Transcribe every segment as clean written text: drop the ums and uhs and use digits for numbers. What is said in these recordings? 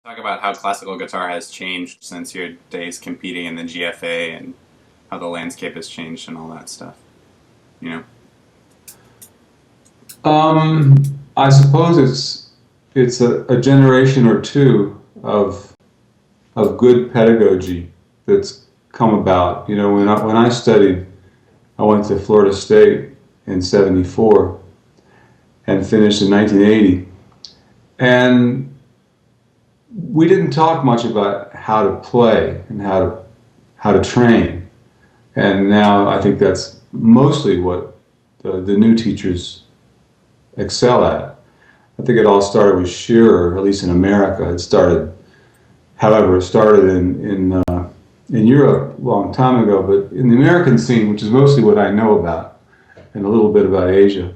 Talk about how classical guitar has changed since your days competing in the GFA and how the landscape has changed and all that stuff. You know? Um, I suppose it's a generation or two of good pedagogy that's come about. You know, when I studied, I went to Florida State in '74 and finished in 1980, and we didn't talk much about how to play and how to train. And now I think that's mostly what the new teachers excel at. I think it all started with Shearer, at least in America. It started in Europe a long time ago, but in the American scene, which is mostly what I know about, and a little bit about Asia,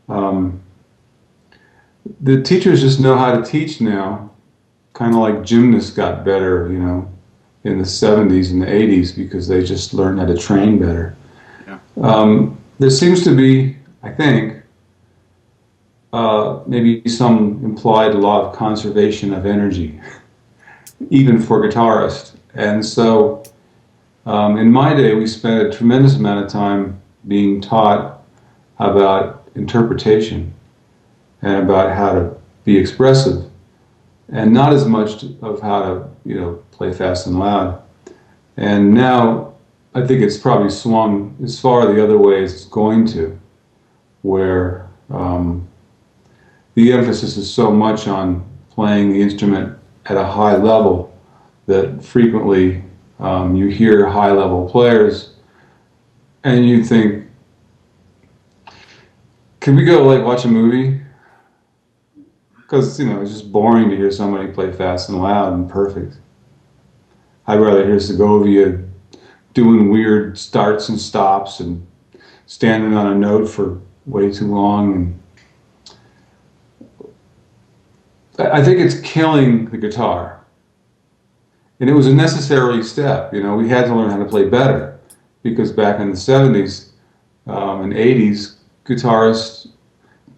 um, the teachers just know how to teach now, kind of like gymnasts got better, in the '70s and the '80s because they just learned how to train better. Yeah. There seems to be, I think, maybe some implied law of conservation of energy, even for guitarists. And so, in my day, we spent a tremendous amount of time being taught about interpretation and about how to be expressive, and not as much of how to, play fast and loud. And now, I think it's probably swung as far the other way as it's going to, where the emphasis is so much on playing the instrument at a high level that frequently you hear high level players and you think, can we go like watch a movie? Because it's just boring to hear somebody play fast and loud and perfect. I'd rather hear Segovia doing weird starts and stops and standing on a note for way too long. And I think it's killing the guitar. And it was a necessary step. We had to learn how to play better because back in the '70s and '80s, guitarists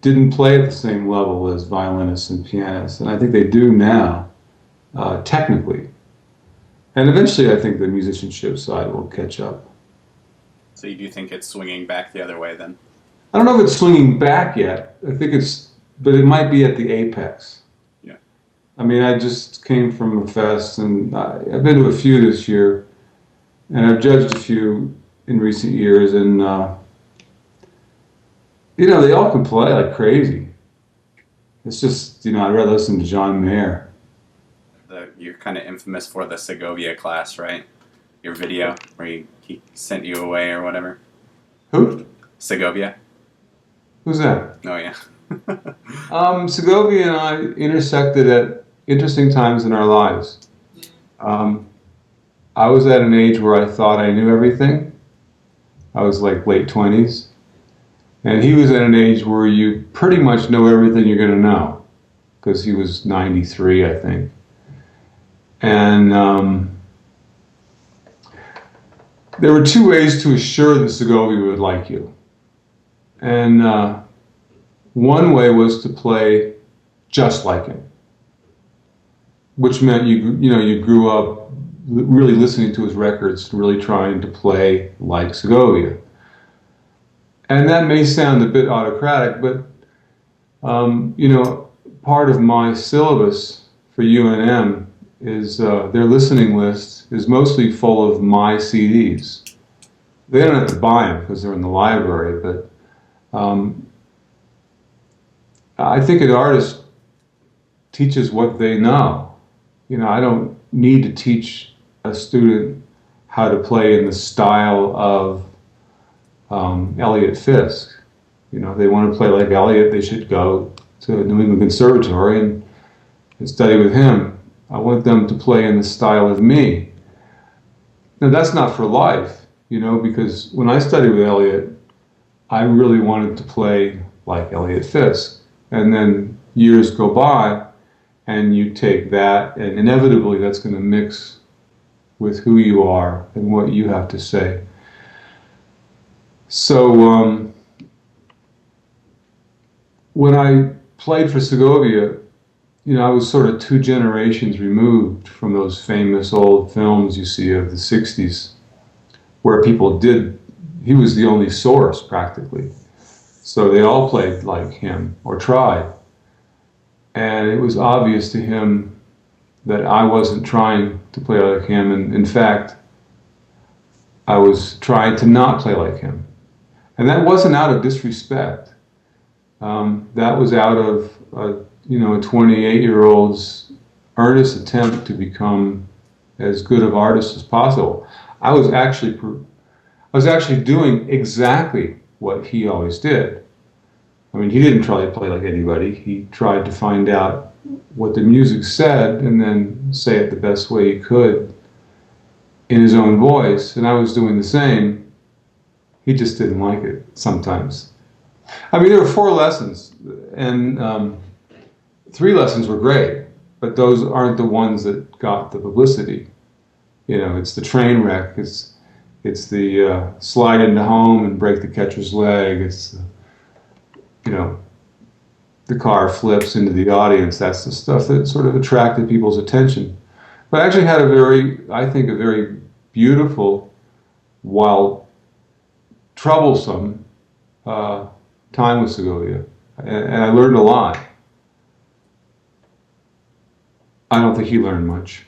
didn't play at the same level as violinists and pianists. And I think they do now, technically. And eventually, I think the musicianship side will catch up. So you do think it's swinging back the other way then? I don't know if it's swinging back yet. But it might be at the apex. Yeah. I mean, I just came from a fest, and I've been to a few this year, and I've judged a few in recent years, and they all can play like crazy. It's just, I'd rather listen to John Mayer. You're kind of infamous for the Segovia class, right? Your video where he sent you away or whatever. Who? Segovia? Who's that? Oh, yeah. Segovia and I intersected at interesting times in our lives. Um, I was at an age where I thought I knew everything. I was like late 20s. And he was at an age where you pretty much know everything you're going to know, because he was 93, I think. And there were two ways to assure that Segovia would like you. And one way was to play just like him, which meant you grew up really listening to his records, really trying to play like Segovia. And that may sound a bit autocratic, but part of my syllabus for UNM is their listening list is mostly full of my CDs. They don't have to buy them because they're in the library, but I think an artist teaches what they know. I don't need to teach a student how to play in the style of Elliott Fisk. They want to play like Elliott, they should go to New England Conservatory and study with him. I want them to play in the style of me. Now that's not for life, because when I studied with Elliott, I really wanted to play like Elliott Fisk. And then years go by, and you take that, and inevitably that's going to mix with who you are and what you have to say. So when I played for Segovia, I was sort of two generations removed from those famous old films you see of the 60s, where people did, he was the only source practically. So they all played like him, or tried. And it was obvious to him that I wasn't trying to play like him, and in fact, I was trying to not play like him. And that wasn't out of disrespect. That was out of a 28-year-old's earnest attempt to become as good of artist as possible. I was actually doing exactly what he always did. I mean, he didn't try to play like anybody. He tried to find out what the music said and then say it the best way he could in his own voice. And I was doing the same. He just didn't like it sometimes. I mean, there were 4 lessons, and 3 lessons were great, but those aren't the ones that got the publicity. It's the train wreck. It's the slide into home and break the catcher's leg. It's the car flips into the audience. That's the stuff that sort of attracted people's attention. But I actually had I think, a very beautiful, while troublesome, time with Segovia, and I learned a lot. I don't think he learned much.